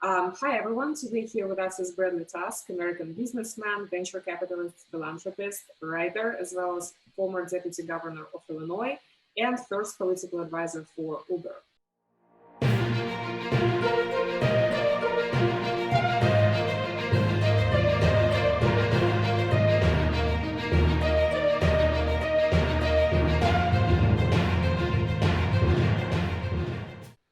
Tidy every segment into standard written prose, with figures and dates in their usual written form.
Hi, everyone. Today here with us is Bradley Tusk, American businessman, venture capitalist, philanthropist, writer, as well as former deputy governor of Illinois and first political advisor for Uber.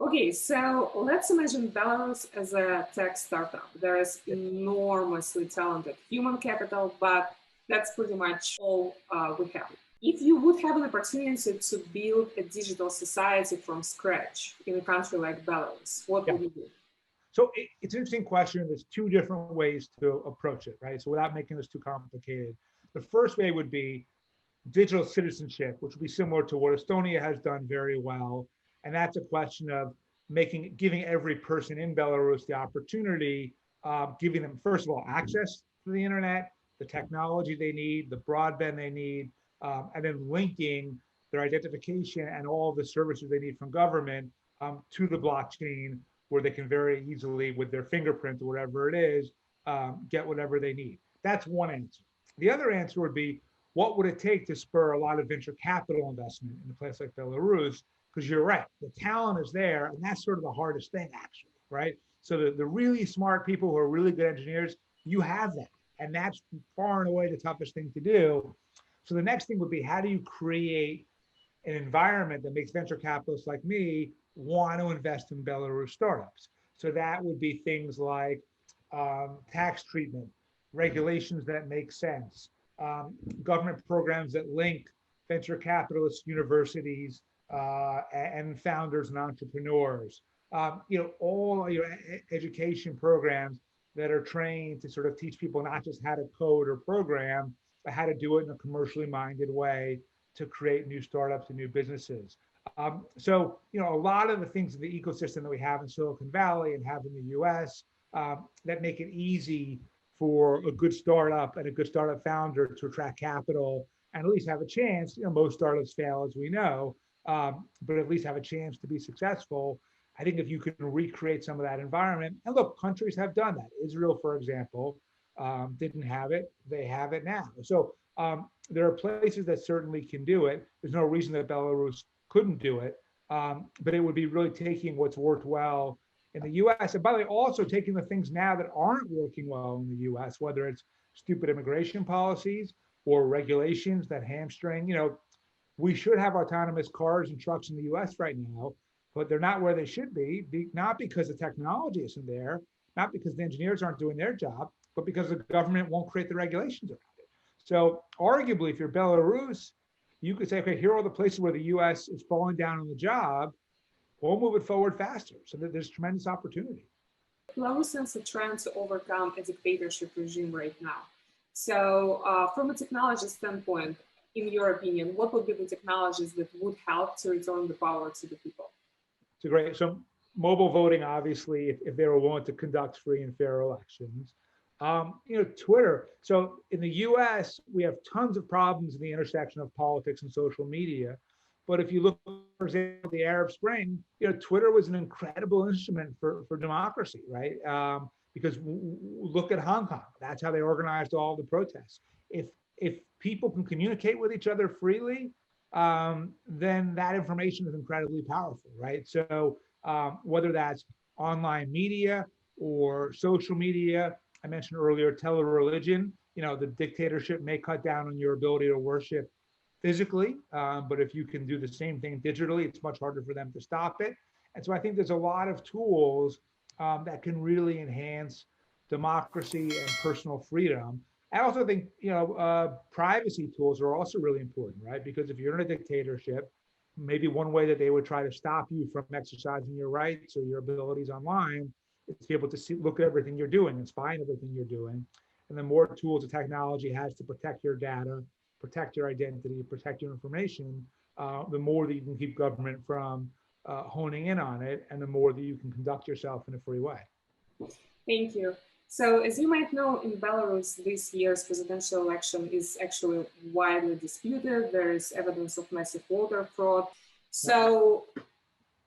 Okay, so let's imagine Belarus as a tech startup. There is enormously talented human capital, but that's pretty much all we have. If you would have an opportunity to build a digital society from scratch in a country like Belarus, what would you do? So it's an interesting question. There's two different ways to approach it, right? So without making this too complicated, the first way would be digital citizenship, which would be similar to what Estonia has done very well. And that's a question of giving every person in Belarus the opportunity, giving them, first of all, access to the internet, the technology they need, the broadband they need, and then linking their identification and all the services they need from government to the blockchain, where they can very easily, with their fingerprint or whatever it is, get whatever they need. That's one answer. The other answer would be, what would it take to spur a lot of venture capital investment in a place like Belarus? Because you're right, the talent is there, and that's sort of the hardest thing, actually, right? So the really smart people who are really good engineers, you have that, and that's far and away the toughest thing to do. So the next thing would be, how do you create an environment that makes venture capitalists like me want to invest in Belarus startups? So that would be things like tax treatment, regulations that make sense, government programs that link venture capitalists, universities, and founders and entrepreneurs. All education programs that are trained to sort of teach people not just how to code or program, but how to do it in a commercially minded way to create new startups and new businesses. A lot of the things in the ecosystem that we have in Silicon Valley and have in the US that make it easy for a good startup and a good startup founder to attract capital and at least have a chance. Most startups fail, as we know, but at least have a chance to be successful. I think if you can recreate some of that environment, and look, countries have done that. Israel, for example, didn't have it. They have it now. So there are places that certainly can do it. There's no reason that Belarus couldn't do it, but it would be really taking what's worked well in the US. And by the way, also taking the things now that aren't working well in the US, whether it's stupid immigration policies or regulations that hamstring. We should have autonomous cars and trucks in the US right now, but they're not where they should be, not because the technology isn't there, not because the engineers aren't doing their job, but because the government won't create the regulations around it. So arguably, if you're Belarus, you could say, okay, here are all the places where the US is falling down on the job. We'll move it forward faster. So that there's tremendous opportunity. Belarus is trying to overcome a dictatorship regime right now. So from a technology standpoint, in your opinion, what would be the technologies that would help to return the power to the people? It's great. So mobile voting, obviously, if they were willing to conduct free and fair elections. Twitter. So in the US, we have tons of problems in the intersection of politics and social media. But if you look, for example, the Arab Spring, Twitter was an incredible instrument for democracy, right? Because look at Hong Kong. That's how they organized all the protests. If people can communicate with each other freely, then that information is incredibly powerful, right? So whether that's online media or social media, I mentioned earlier, tele-religion, the dictatorship may cut down on your ability to worship physically, but if you can do the same thing digitally, it's much harder for them to stop it. And so I think there's a lot of tools that can really enhance democracy and personal freedom. I also think, privacy tools are also really important, right? Because if you're in a dictatorship, maybe one way that they would try to stop you from exercising your rights or your abilities online is to be able to look at everything you're doing and spy on everything you're doing. And the more tools the technology has to protect your data, protect your identity, protect your information, the more that you can keep government from honing in on it, and the more that you can conduct yourself in a free way. Thank you. So as you might know, in Belarus, this year's presidential election is actually widely disputed. There is evidence of massive voter fraud. So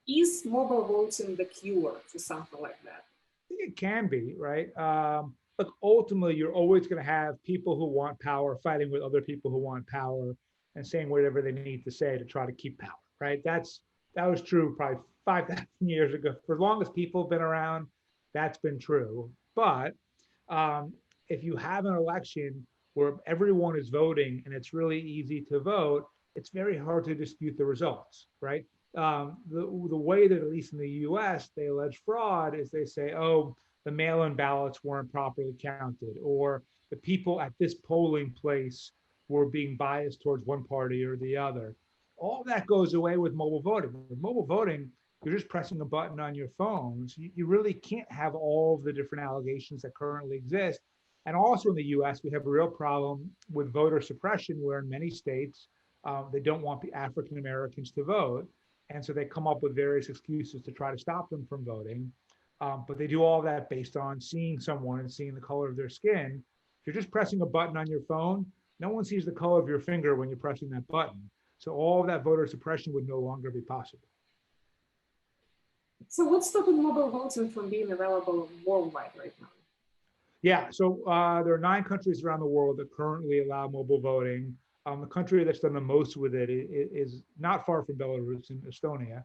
is mobile voting the cure for something like that? it can be, right? Look, ultimately, you're always going to have people who want power fighting with other people who want power and saying whatever they need to say to try to keep power, right? That was true probably 5,000 years ago. For as long as people have been around, that's been true. But um, if you have an election where everyone is voting and it's really easy to vote, it's very hard to dispute the results, right? The way that, at least in the US, they allege fraud is they say, oh, the mail in ballots weren't properly counted, or the people at this polling place were being biased towards one party or the other. All that goes away with mobile voting. With mobile voting, you're just pressing a button on your phones. You really can't have all of the different allegations that currently exist. And also in the US, we have a real problem with voter suppression, where in many states, they don't want the African Americans to vote. And so they come up with various excuses to try to stop them from voting. But they do all that based on seeing someone and seeing the color of their skin. If you're just pressing a button on your phone, no one sees the color of your finger when you're pressing that button. So all of that voter suppression would no longer be possible. So what's stopping mobile voting from being available worldwide right now? Yeah, so there are 9 countries around the world that currently allow mobile voting. The country that's done the most with it is not far from Belarus, in Estonia.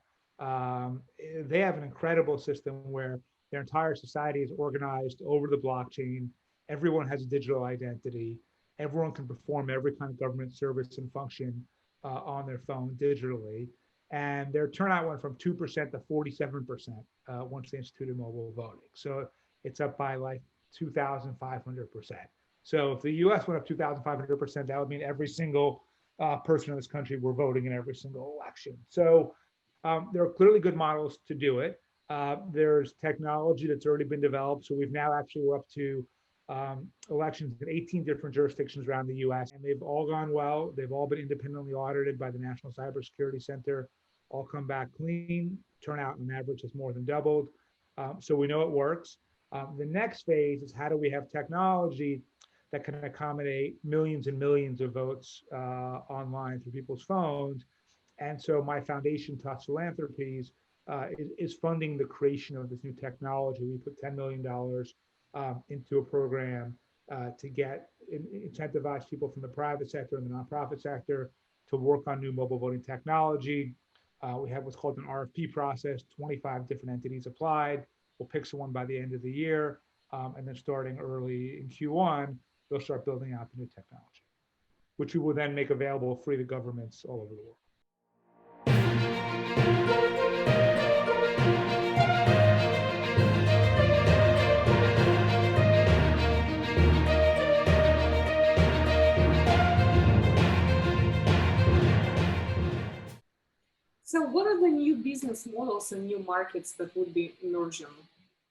They have an incredible system where their entire society is organized over the blockchain. Everyone has a digital identity. Everyone can perform every kind of government service and function on their phone digitally. And their turnout went from 2% to 47% once they instituted mobile voting. So it's up by like 2,500%. So if the US went up 2,500%, that would mean every single person in this country were voting in every single election. So there are clearly good models to do it. There's technology that's already been developed. So we've now actually, we're up to elections in 18 different jurisdictions around the US, and they've all gone well. They've all been independently audited by the National Cybersecurity Center, all come back clean. Turnout on average has more than doubled. So we know it works. The next phase is, how do we have technology that can accommodate millions and millions of votes online through people's phones? And so my foundation, Tusk Philanthropies, is funding the creation of this new technology. We put $10 million into a program to get incentivize people from the private sector and the nonprofit sector to work on new mobile voting technology. We have what's called an RFP process. 25 different entities applied. We'll pick someone by the end of the year, and then starting early in Q1, they'll start building out the new technology, which we will then make available free to governments all over the world. So what are the new business models and new markets that would be emerging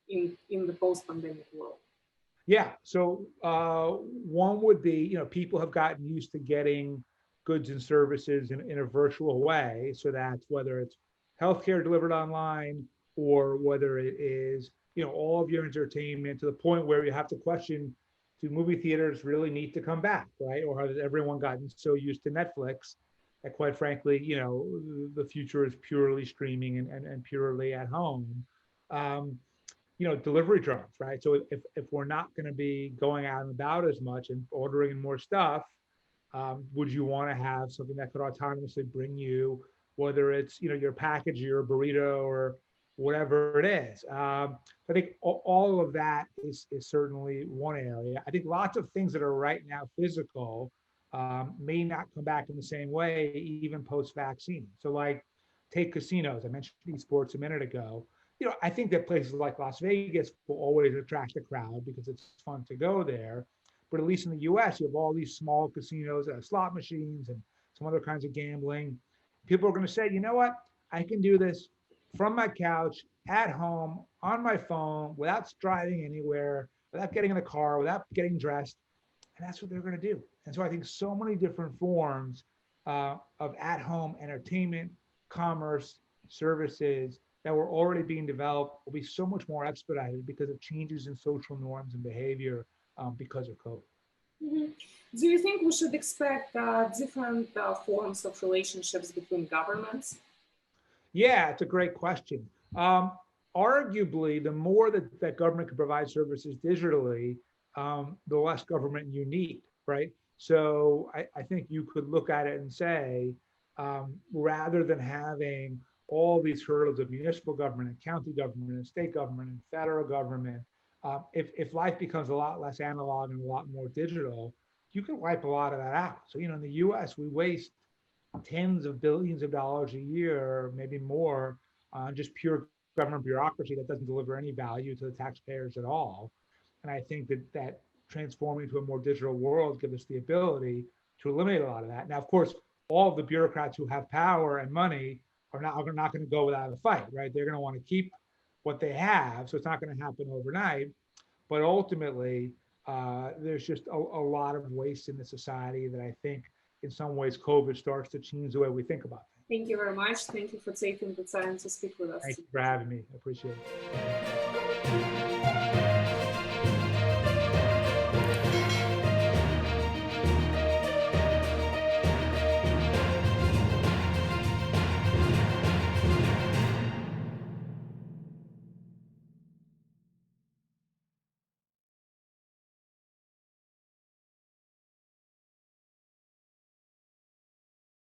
in the post-pandemic world? Yeah, so one would be, people have gotten used to getting goods and services in a virtual way. So that's whether it's healthcare delivered online, or whether it is, all of your entertainment, to the point where you have to question, do movie theaters really need to come back, right? Or has everyone gotten so used to Netflix that, quite frankly, the future is purely streaming and purely at home. Delivery drones, right? So if we're not going to be going out and about as much and ordering more stuff, would you want to have something that could autonomously bring you, whether it's your package, your burrito, or whatever it is? I think all of that is certainly one area. I think lots of things that are right now physical may not come back in the same way, even post-vaccine. So like, take casinos. I mentioned esports a minute ago. I think that places like Las Vegas will always attract a crowd because it's fun to go there. But at least in the US, you have all these small casinos that have slot machines and some other kinds of gambling. People are going to say, you know what? I can do this from my couch, at home, on my phone, without driving anywhere, without getting in the car, without getting dressed. And that's what they're going to do. And so I think so many different forms of at-home entertainment, commerce, services that were already being developed will be so much more expedited because of changes in social norms and behavior because of COVID. Mm-hmm. Do you think we should expect different forms of relationships between governments? Yeah, it's a great question. arguably, the more that government can provide services digitally, the less government you need, right? So I think you could look at it and say, rather than having all these hurdles of municipal government and county government and state government and federal government, if life becomes a lot less analog and a lot more digital, you can wipe a lot of that out. So, in the US, we waste tens of billions of dollars a year, maybe more, on just pure government bureaucracy that doesn't deliver any value to the taxpayers at all. And I think that transforming to a more digital world gives us the ability to eliminate a lot of that. Now, of course, all of the bureaucrats who have power and money are not going to go without a fight, right? They're going to want to keep what they have, so it's not going to happen overnight. But ultimately, there's just a lot of waste in the society that I think in some ways COVID starts to change the way we think about things. Thank you very much. Thank you for taking the time to speak with us. Thank you for having me. I appreciate it.